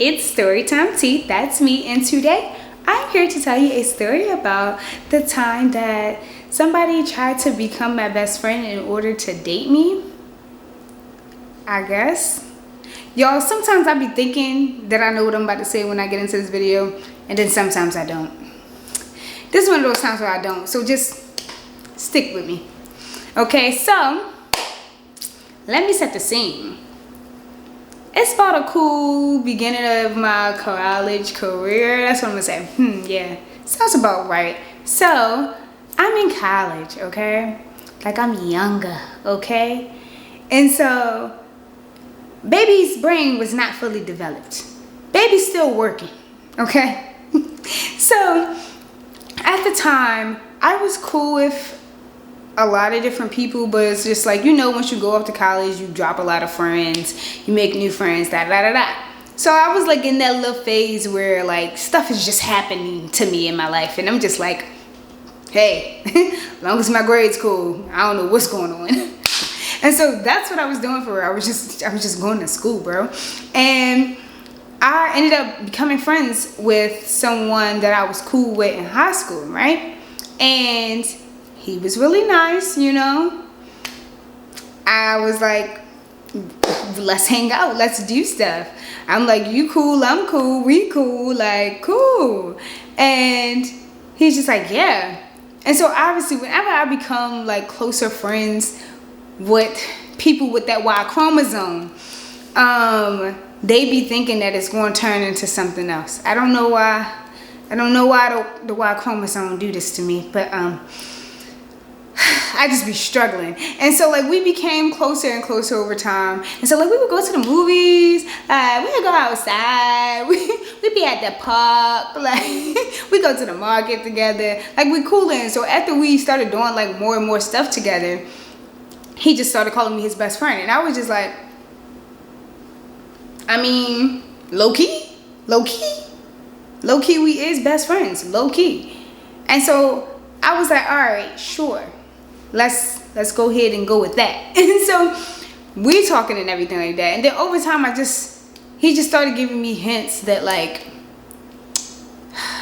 It's Storytime Tea. That's me, and today I'm here to tell you a story about the time that somebody tried to become my best friend in order to date me. I guess. Y'all, sometimes I be thinking that I know what I'm about to say when I get into this video, and then sometimes I don't. This is one of those times where I don't, so just stick with me. Okay, so let me set the scene. It's about a cool beginning of my college career. That's what I'm gonna say. Yeah, sounds about right. So I'm in college, okay? Like I'm younger, okay? And so baby's brain was not fully developed. Baby's still working, okay? So at the time, I was cool with a lot of different people, but it's just like, you know, once you go off to college, you drop a lot of friends, you make new friends, da da da da. So I was like in that little phase where like stuff is just happening to me in my life, and I'm just like, hey, as long as my grade's cool, I don't know what's going on. And so that's what I was doing for her. I was just going to school, bro. And I ended up becoming friends with someone that I was cool with in high school, right? And he was really nice, you know. I was like, let's hang out, let's do stuff. I'm like, you cool, I'm cool, we cool, like cool. And he's just like, yeah. And so obviously whenever I become like closer friends with people with that Y chromosome, they be thinking that it's going to turn into something else. I don't know why the Y chromosome do this to me, but I just be struggling. And so like we became closer and closer over time. And so like we would go to the movies, we would go outside, we'd be at the park, like we go to the market together, like we coolin'. So after we started doing like more and more stuff together, he just started calling me his best friend. And I was just like, I mean, low-key we is best friends, low-key. And so I was like, all right, sure. Let's go ahead and go with that. And so we talking and everything like that. And then over time, he just started giving me hints that like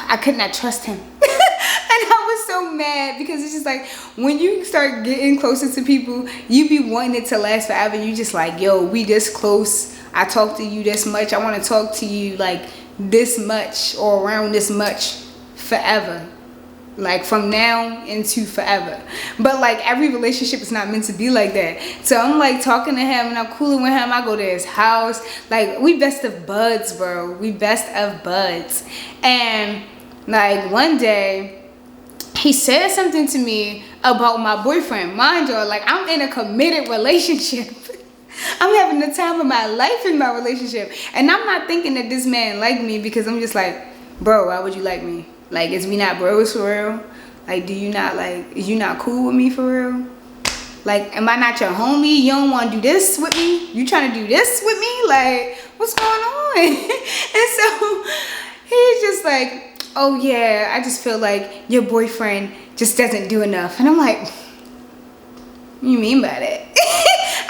I could not trust him. And I was so mad because it's just like when you start getting closer to people, you be wanting it to last forever. You just like, yo, we this close. I talk to you this much. I want to talk to you like this much or around this much forever. Like from now into forever. But like every relationship is not meant to be like that. So I'm like talking to him and I'm cooling with him. I go to his house. Like we best of buds, bro. We best of buds. And like one day he said something to me about my boyfriend. Mind you, like I'm in a committed relationship. I'm having the time of my life in my relationship. And I'm not thinking that this man liked me because I'm just like, bro, why would you like me? Like, is we not bros for real? Like, is you not cool with me for real? Like, am I not your homie? You don't want to do this with me? You trying to do this with me? Like, what's going on? And so he's just like, oh yeah, I just feel like your boyfriend just doesn't do enough. And I'm like, what do you mean by that?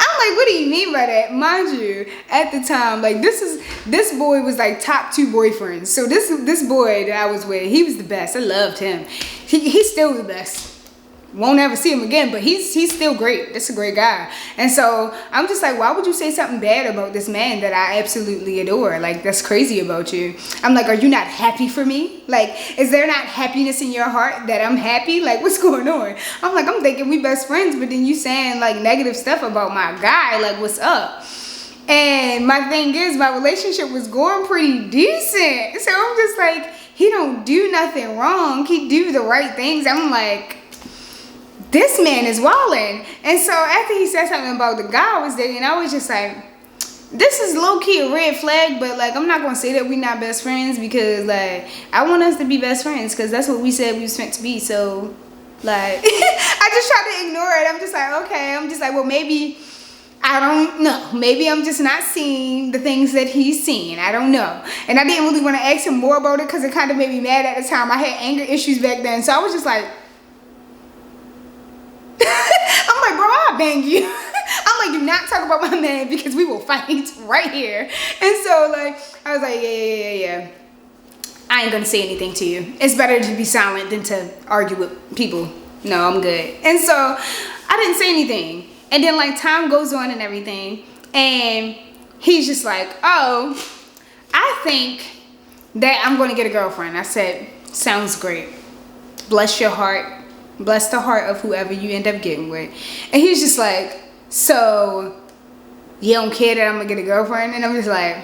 I'm like, what do you mean by that? Mind you, at the time, like this boy was like top 2 boyfriends. So this boy that I was with, he was the best. I loved him. He's still the best. Won't ever see him again, but he's still great. That's a great guy. And so I'm just like, why would you say something bad about this man that I absolutely adore? Like, that's crazy about you. I'm like, are you not happy for me? Like, is there not happiness in your heart that I'm happy? Like, what's going on? I'm like, I'm thinking we best friends, but then you saying like negative stuff about my guy. Like, what's up? And my thing is, my relationship was going pretty decent. So I'm just like, he don't do nothing wrong. He do the right things. I'm like, this man is wilding. And so after he said something about the guy I was dating, I was just like, this is low-key a red flag, but like I'm not gonna say that we not best friends because like I want us to be best friends because that's what we said we was meant to be. So like I just tried to ignore it. I'm just like, okay. I'm just like, well, maybe I don't know. Maybe I'm just not seeing the things that he's seeing. I don't know. And I didn't really want to ask him more about it because it kind of made me mad at the time. I had anger issues back then. So I was just like, I'm like, bro, I'll bang you. I'm like, do not talk about my man because we will fight right here. And so like, I was like, yeah. I ain't gonna say anything to you. It's better to be silent than to argue with people. No, I'm good. And so I didn't say anything. And then like time goes on and everything. And he's just like, oh, I think that I'm gonna get a girlfriend. I said, sounds great. Bless your heart. Bless the heart of whoever you end up getting with. And he's just like, so you don't care that I'm gonna get a girlfriend? And I'm just like,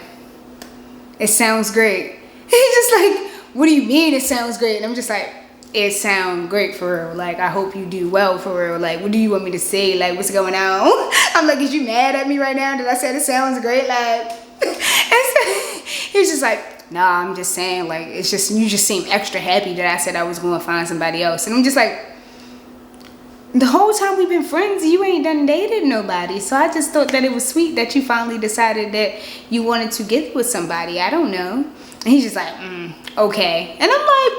it sounds great. He's just like, what do you mean it sounds great? And I'm just like, it sounds great for real. Like, I hope you do well for real. Like, what do you want me to say? Like, what's going on? I'm like, is you mad at me right now that I said it sounds great? Like, and so he's just like, nah, I'm just saying, like, it's just, you just seem extra happy that I said I was going to find somebody else. And I'm just like, the whole time we've been friends, you ain't done dated nobody. So I just thought that it was sweet that you finally decided that you wanted to get with somebody. I don't know. And he's just like, okay. And I'm like,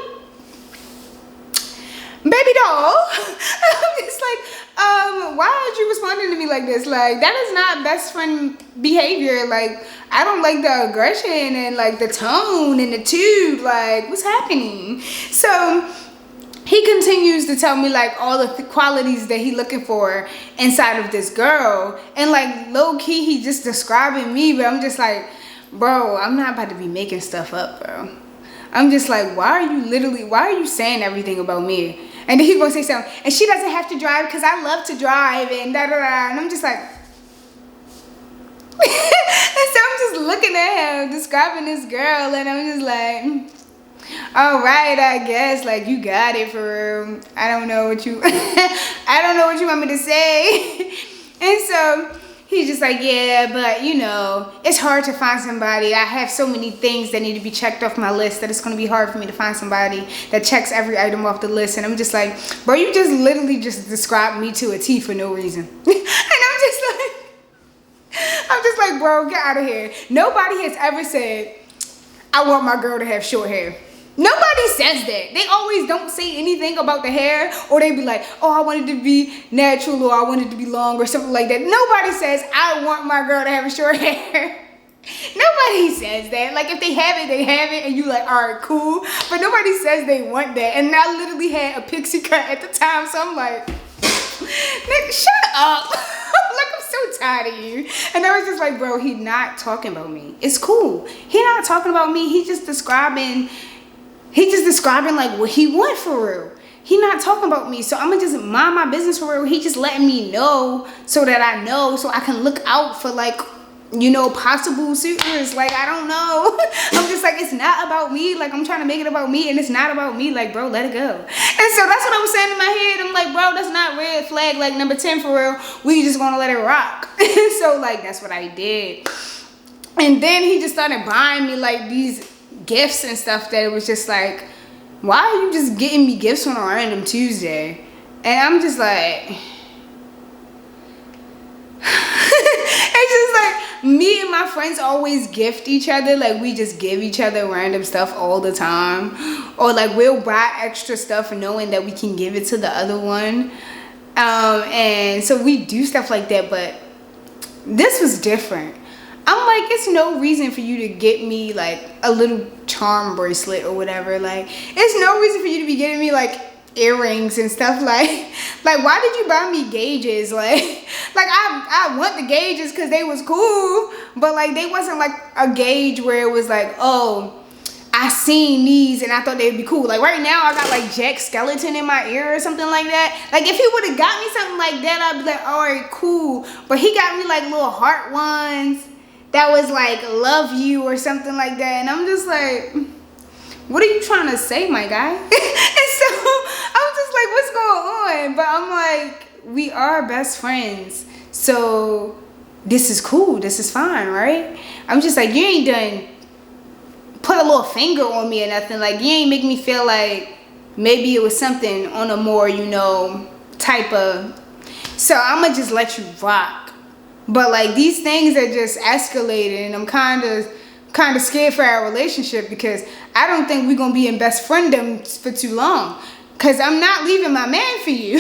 baby doll. I'm just like, why are you responding to me like this? Like, that is not best friend behavior. Like, I don't like the aggression and like the tone and the tube. Like, what's happening? So he continues to tell me like all the qualities that he looking for inside of this girl. And like low key, he just describing me, but I'm just like, bro, I'm not about to be making stuff up, bro. I'm just like, why are you saying everything about me? And then he gonna say something, and she doesn't have to drive because I love to drive and da da da. And I'm just like, and so I'm just looking at him describing this girl, and I'm just like, all right, I guess, like, you got it for real. I don't know what you want me to say. And so he's just like, yeah, but you know, it's hard to find somebody. I have so many things that need to be checked off my list that it's going to be hard for me to find somebody that checks every item off the list. And I'm just like, bro, you just literally just described me to a T for no reason. And I'm just like, bro, get out of here. Nobody has ever said, I want my girl to have short hair. Nobody says that. They always don't say anything about the hair, or they be like, oh, I want it to be natural, or I want it to be long, or something like that. Nobody says, I want my girl to have short hair. Nobody says that. Like, if they have it, and you like, all right, cool. But nobody says they want that. And I literally had a pixie cut at the time, so I'm like, nigga, shut up. Like, I'm so tired of you. And I was just like, bro, he not talking about me. It's cool. He not talking about me. He just describing like what he want for real. He not talking about me. So I'm gonna just mind my business for real. He just letting me know so that I know, so I can look out for like, you know, possible suitors. Like, I don't know. I'm just like, it's not about me. Like, I'm trying to make it about me, and it's not about me. Like, bro, let it go. And so that's what I was saying in my head. I'm like, bro, that's not red flag like number 10 for real. We just gonna let it rock. So like, that's what I did. And then he just started buying me like these gifts and stuff that it was just like, why are you just getting me gifts on a random Tuesday? And I'm just like, it's just like, me and my friends always gift each other. Like, we just give each other random stuff all the time. Or like, we'll buy extra stuff knowing that we can give it to the other one. And so we do stuff like that, but this was different. I'm like, it's no reason for you to get me like a little charm bracelet or whatever. Like, it's no reason for you to be getting me like earrings and stuff. Like why did you buy me gauges? Like I want the gauges because they was cool, but like they wasn't like a gauge where it was like, oh, I seen these and I thought they'd be cool. Like right now I got like Jack Skeleton in my ear or something like that. Like if he would have got me something like that, I'd be like, all right, cool. But he got me like little heart ones that was like love you or something like that. And I'm just like, what are you trying to say, my guy? And so I'm just like, what's going on? But I'm like, we are best friends. So this is cool. This is fine, right? I'm just like, you ain't done put a little finger on me or nothing. Like, you ain't make me feel like maybe it was something on a more, you know, type of. So I'm going to just let you rock. But like these things are just escalating, and I'm kind of scared for our relationship because I don't think we're going to be in best frienddom for too long, because I'm not leaving my man for you.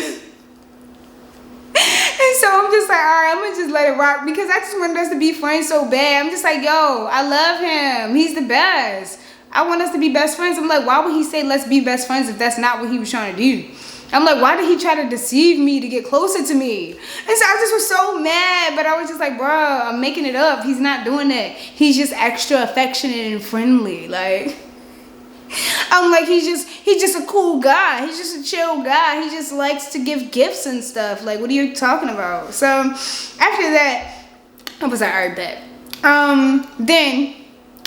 And so I'm just like, all right, I'm gonna just let it rock because I just wanted us to be friends so bad. I'm just like, yo, I love him. He's the best. I want us to be best friends. I'm like, why would he say let's be best friends if that's not what he was trying to do? I'm like, why did he try to deceive me to get closer to me? And so I just was so mad, but I was just like, bro, I'm making it up. He's not doing that. He's just extra affectionate and friendly. Like, I'm like, he's just a cool guy. He's just a chill guy. He just likes to give gifts and stuff. Like, what are you talking about? So after that, I was like, all right, bet. Then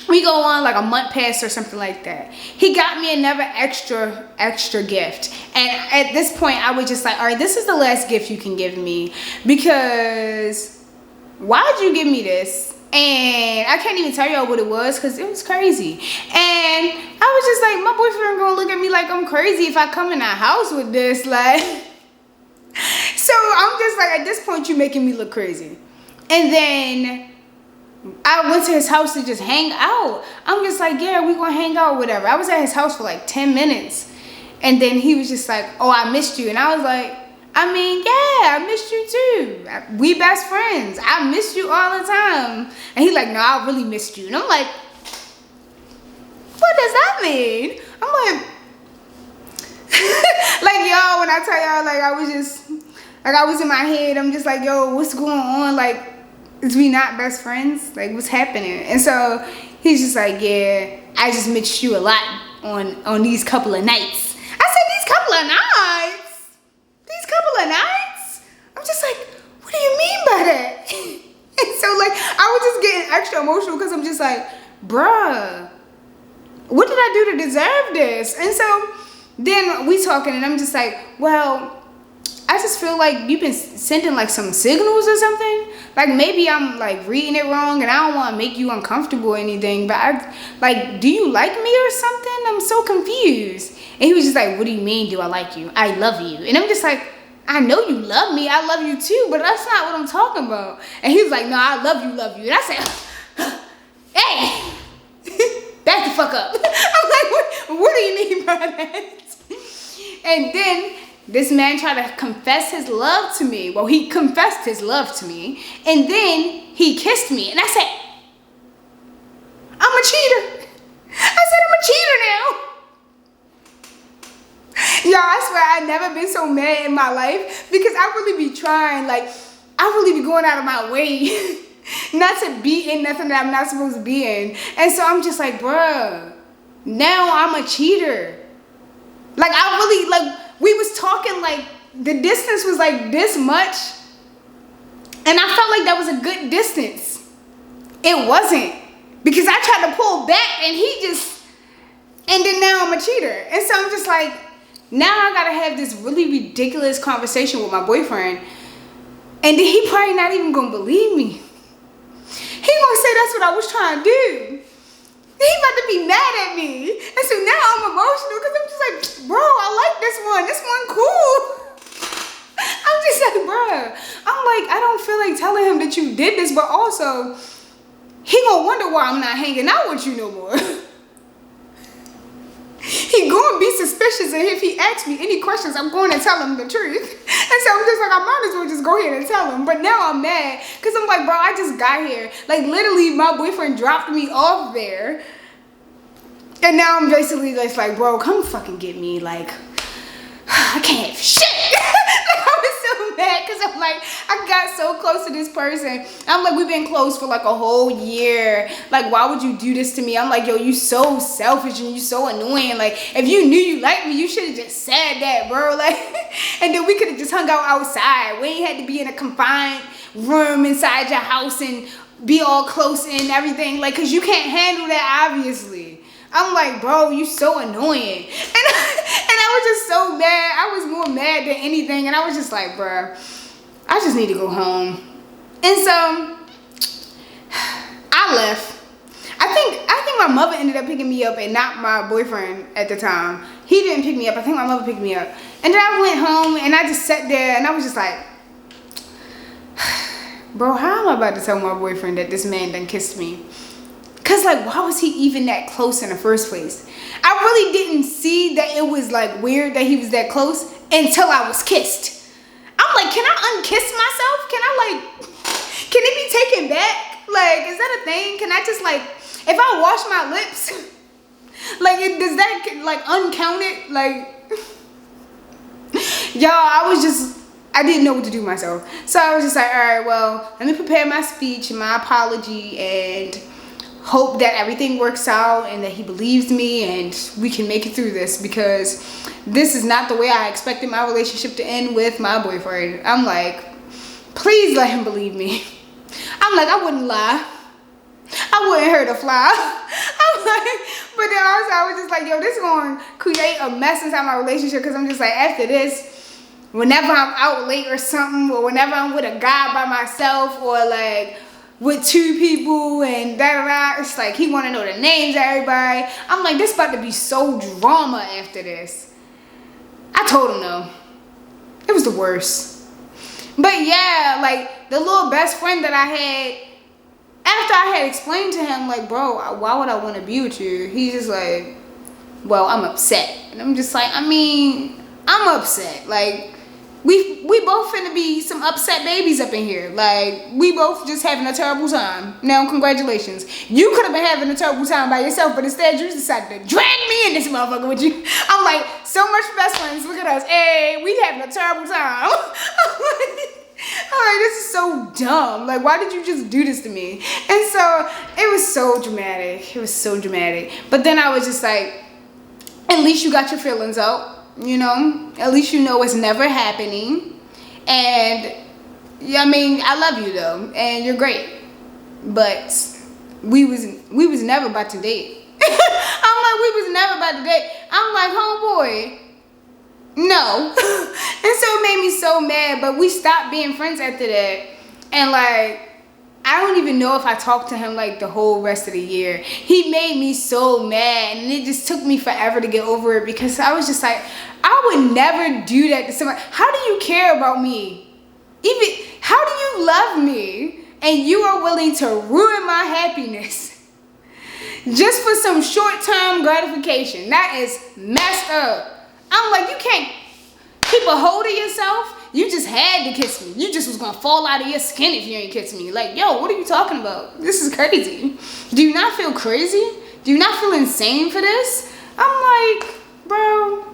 we go on like a month past or something like that. He got me another extra gift. And at this point, I was just like, all right, this is the last gift you can give me because why'd you give me this? And I can't even tell y'all what it was because it was crazy. And I was just like, my boyfriend gonna look at me like I'm crazy if I come in the house with this. Like, so I'm just like, at this point, you're making me look crazy. And then I went to his house to just hang out. I'm just like, yeah, we gonna hang out or whatever. I was at his house for like 10 minutes. And then he was just like, oh, I missed you. And I was like, I mean, yeah, I missed you too. We best friends. I missed you all the time. And he like, no, I really missed you. And I'm like, what does that mean? I'm like, like, yo, when I tell y'all, like, I was in my head. I'm just like, yo, what's going on? Like, is we not best friends? Like, what's happening? And so he's just like, yeah, I just missed you a lot on these couple of nights. I said, these couple of nights? These couple of nights? I'm just like, what do you mean by that? And so, like, I was just getting extra emotional because I'm just like, bruh, what did I do to deserve this? And so then we talking and I'm just like, well, I just feel like you've been sending like some signals or something. Like maybe I'm like reading it wrong and I don't want to make you uncomfortable or anything, but do you like me or something? I'm so confused. And he was just like, what do you mean do I like you? I love you. And I'm just like, I know you love me. I love you too, but that's not what I'm talking about. And he was like, no, I love you. And I said, hey, back the fuck up. I'm like, what do you mean by that? And then this man tried to confess his love to me. Well, he confessed his love to me. And then he kissed me. And I said, I'm a cheater. I said, I'm a cheater now. Y'all, I swear I've never been so mad in my life because I really be trying. Like, I really be going out of my way not to be in nothing that I'm not supposed to be in. And so I'm just like, bruh, now I'm a cheater. Like, I really, like, we was talking like the distance was like this much. And I felt like that was a good distance. It wasn't. Because I tried to pull back and then now I'm a cheater. And so I'm just like, now I gotta have this really ridiculous conversation with my boyfriend. And then he probably not even gonna believe me. He gonna say that's what I was trying to do. He about to be mad at me. And so now I'm emotional because I'm just like, bro, I like this one. This one cool. I'm just like, bro. I'm like, I don't feel like telling him that you did this, but also, he gonna wonder why I'm not hanging out with you no more. He gonna be suspicious, and if he asks me any questions, I'm going to tell him the truth. And so I'm just like, I might as well just go ahead and tell him. But now I'm mad because I'm like, bro, I just got here. Like, literally, my boyfriend dropped me off there. And now I'm basically just like, bro, come fucking get me. Like, I can't have shit. Like, I was so mad because I'm like, I got so close to this person. I'm like, we've been close for like a whole year. Like, why would you do this to me? I'm like, yo, you so selfish and you so annoying. Like, if you knew you liked me, you should have just said that, bro. Like, and then we could have just hung out outside. We ain't had to be in a confined room inside your house and be all close and everything. Like, because you can't handle that, obviously. I'm like, bro, you so annoying. And I was just so mad. I was more mad than anything. And I was just like, bro, I just need to go home. And so I left. I think my mother ended up picking me up and not my boyfriend at the time. He didn't pick me up. I think my mother picked me up. And then I went home and I just sat there and I was just like, bro, how am I about to tell my boyfriend that this man done kissed me? Because, like, why was he even that close in the first place? I really didn't see that it was, like, weird that he was that close until I was kissed. I'm I'm like, can I unkiss myself? Can it be taken back? Like, is that a thing? Can I just like, if I wash my lips, like, does that like uncount it? Like, y'all, I didn't know what to do myself. So I was just like, all right, well, let me prepare my speech and my apology and hope that everything works out and that he believes me and we can make it through this, because this is not the way I expected my relationship to end with my boyfriend. I'm like, please let him believe me. I'm like, I wouldn't lie. I wouldn't hurt a fly. I'm like, but then also I was just like, yo, this is going to create a mess inside my relationship, because I'm just like, after this, whenever I'm out late or something, or whenever I'm with a guy by myself, or like with two people and da-da-da, it's like he want to know the names of everybody. I'm like, this about to be so drama after this. I told him no. It was the worst. But yeah, like the little best friend that I had, after I had explained to him, like, bro, why would I want to be with you? He's just like, well, I'm upset. And I'm just like, I mean, I'm upset. Like, we both finna be some upset babies up in here. Like, we both just having a terrible time. Now, congratulations. You could have been having a terrible time by yourself, but instead you decided to drag me in this motherfucker with you. I'm like, so much for best friends. Look at us. Hey, we having a terrible time. I'm like, this is so dumb. Like, why did you just do this to me? And so it was so dramatic. It was so dramatic. But then I was just like, at least you got your feelings out. You know, at least you know it's never happening. And yeah, I mean, I love you though, and you're great, but we was never about to date. I'm like, we was never about to date. I'm like, homeboy, no. And so it made me so mad, but we stopped being friends after that. And like, I don't even know if I talked to him like the whole rest of the year. He made me so mad, and it just took me forever to get over it, because I was just like, I would never do that to somebody. How do you care about me? Even, how do you love me and you are willing to ruin my happiness just for some short-term gratification? That is messed up. I'm like, you can't keep a hold of yourself. You just had to kiss me. You just was gonna fall out of your skin if you ain't kiss me. Like, yo, what are you talking about? This is crazy. Do you not feel crazy? Do you not feel insane for this? I'm like, bro,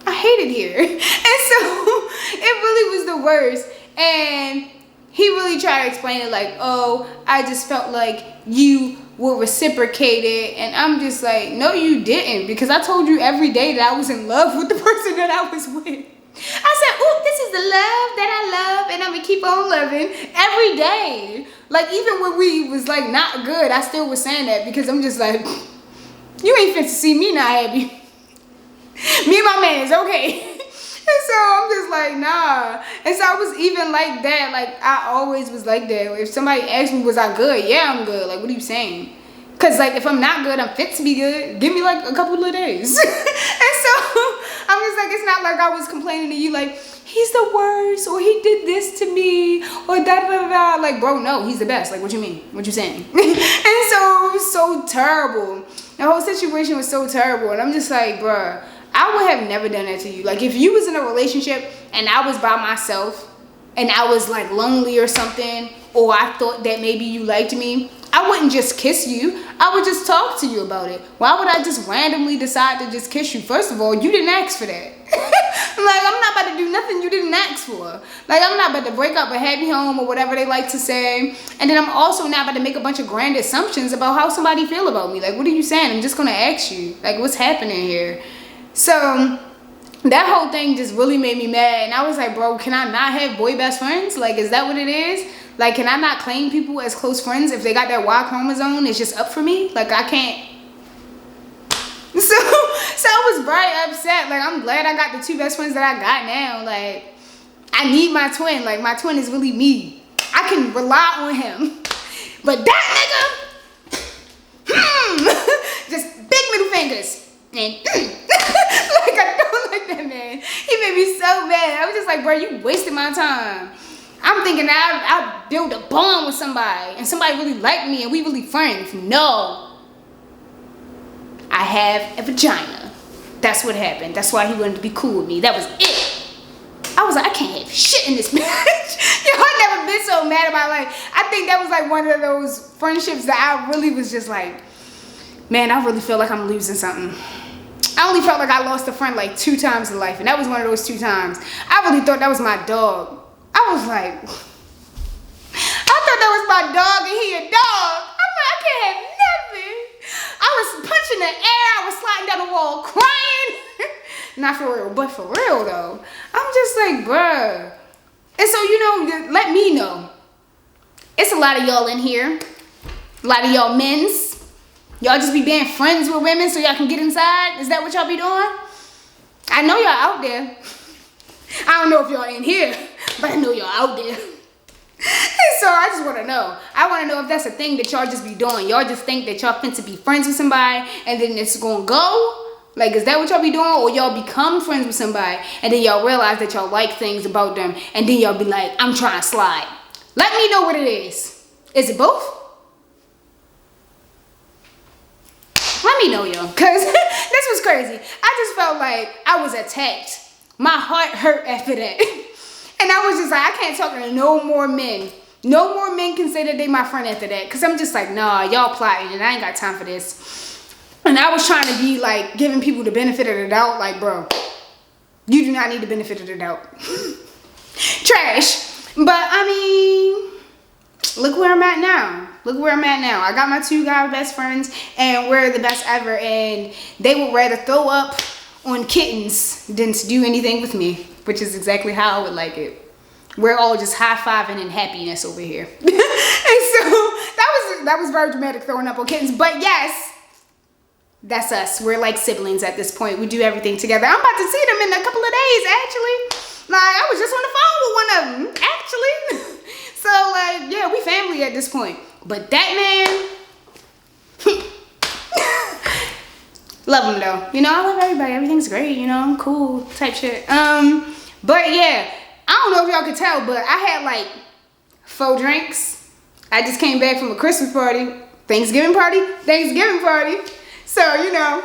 I hate it here. And so it really was the worst. And he really tried to explain it like, oh, I just felt like you were reciprocated. And I'm just like, no, you didn't, because I told you every day that I was in love with the person that I was with. I said, ooh, this is the love that I love, and I'm gonna keep on loving every day. Like, even when we was like not good, I still was saying that, because I'm just like, you ain't fit to see me not happy. Me and my man is okay. And so I'm just like, nah. And so I was even like that. Like, I always was like that. If somebody asked me, was I good? Yeah, I'm good. Like, what are you saying? Because, like, if I'm not good, I'm fit to be good. Give me, like, a couple of days. And so I'm just like, it's not like I was complaining to you, like, he's the worst, or he did this to me, or da-da-da-da. Like, bro, no, he's the best. Like, what you mean? What you saying? And so it was so terrible. The whole situation was so terrible. And I'm just like, bruh, I would have never done that to you. Like, if you was in a relationship and I was by myself and I was, like, lonely or something, or I thought that maybe you liked me, I wouldn't just kiss you. I would just talk to you about it. Why would I just randomly decide to just kiss you? First of all, you didn't ask for that. Like, I'm not about to do nothing you didn't ask for. Like, I'm not about to break up a happy home or whatever they like to say. And then I'm also not about to make a bunch of grand assumptions about how somebody feel about me. Like, what are you saying? I'm just going to ask you. Like, what's happening here? So that whole thing just really made me mad. And I was like, bro, can I not have boy best friends? Like, is that what it is? Like, can I not claim people as close friends if they got that Y chromosome? It's just up for me? Like, I can't. So I was very upset. Like, I'm glad I got the two best friends that I got now. Like, I need my twin. Like, my twin is really me. I can rely on him. But that nigga, just big middle fingers. And like, I don't like that man. He made me so mad. I was just like, bro, you wasted my time. I'm thinking that I'll build a bond with somebody and somebody really like me and we really friends. No. I have a vagina. That's what happened. That's why he wanted to be cool with me. That was it. I was like, I can't have shit in this marriage. Yo, I never been so mad in my life. I think that was like one of those friendships that I really was just like, man, I really feel like I'm losing something. I only felt like I lost a friend like 2 times in life, and that was one of those 2 times. I really thought that was my dog. I was like, I thought that was my dog and he a dog. I'm like, I can't have nothing. I was punching the air. I was sliding down the wall crying. Not for real, but for real though. I'm just like, bruh. And so, you know, let me know. It's a lot of y'all in here. A lot of y'all men's. Y'all just be being friends with women so y'all can get inside? Is that what y'all be doing? I know y'all out there. I don't know if y'all in here, but I know y'all out there. And so I just want to know. I want to know if that's a thing that y'all just be doing. Y'all just think that y'all finna be friends with somebody and then it's gonna go? Like, is that what y'all be doing? Or y'all become friends with somebody and then y'all realize that y'all like things about them and then y'all be like, I'm trying to slide. Let me know what it is. Is it both? Let me know, yo, because this was crazy. I just felt like I was attacked. My heart hurt after that. And I was just like, I can't talk to no more men. No more men can say that they my friend after that. Because I'm just like, nah, y'all plotting and I ain't got time for this. And I was trying to be like, giving people the benefit of the doubt. Like, bro, you do not need the benefit of the doubt. Trash. But, I mean, look where I'm at now. Look where I'm at now. I got my 2 guy best friends and we're the best ever. And they would rather throw up on kittens than to do anything with me, which is exactly how I would like it. We're all just high-fiving in happiness over here. And so that was very dramatic, throwing up on kittens. But yes, that's us. We're like siblings at this point. We do everything together. I'm about to see them in a couple of days, actually. Like, I was just on the phone with one of them, actually. So, like, yeah, we family at this point. But that man, love him though. You know, I love everybody. Everything's great, you know, cool type shit. But yeah, I don't know if y'all could tell, but I had like 4 drinks. I just came back from a Christmas party, Thanksgiving party. So, you know.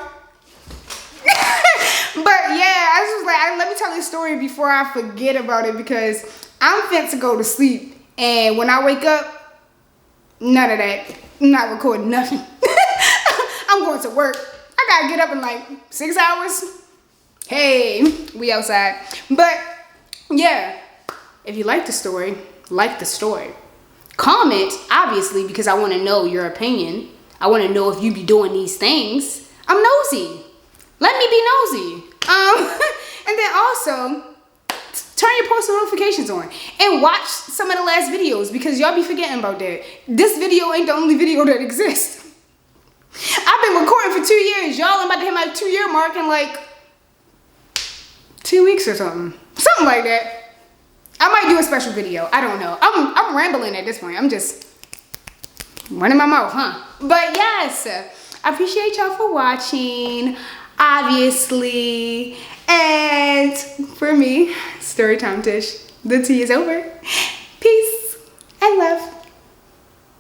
But yeah, I was just like, let me tell this story before I forget about it because I'm fit to go to sleep. And when I wake up, none of that. I'm not recording nothing. I'm going to work. I gotta get up in like 6 hours. Hey, we outside. But yeah, if you like the story, comment, obviously, because I want to know your opinion. I want to know if you be doing these things. I'm nosy. Let me be nosy. And then also, turn your post notifications on and watch some of the last videos because y'all be forgetting about that. This video ain't the only video that exists. I've been recording for 2 years. Y'all, I'm about to hit my 2-year mark in like 2 weeks or something. Something like that. I might do a special video. I don't know. I'm rambling at this point. I'm just running my mouth, huh? But yes, I appreciate y'all for watching, obviously. And for me, story time, Tish. The tea is over.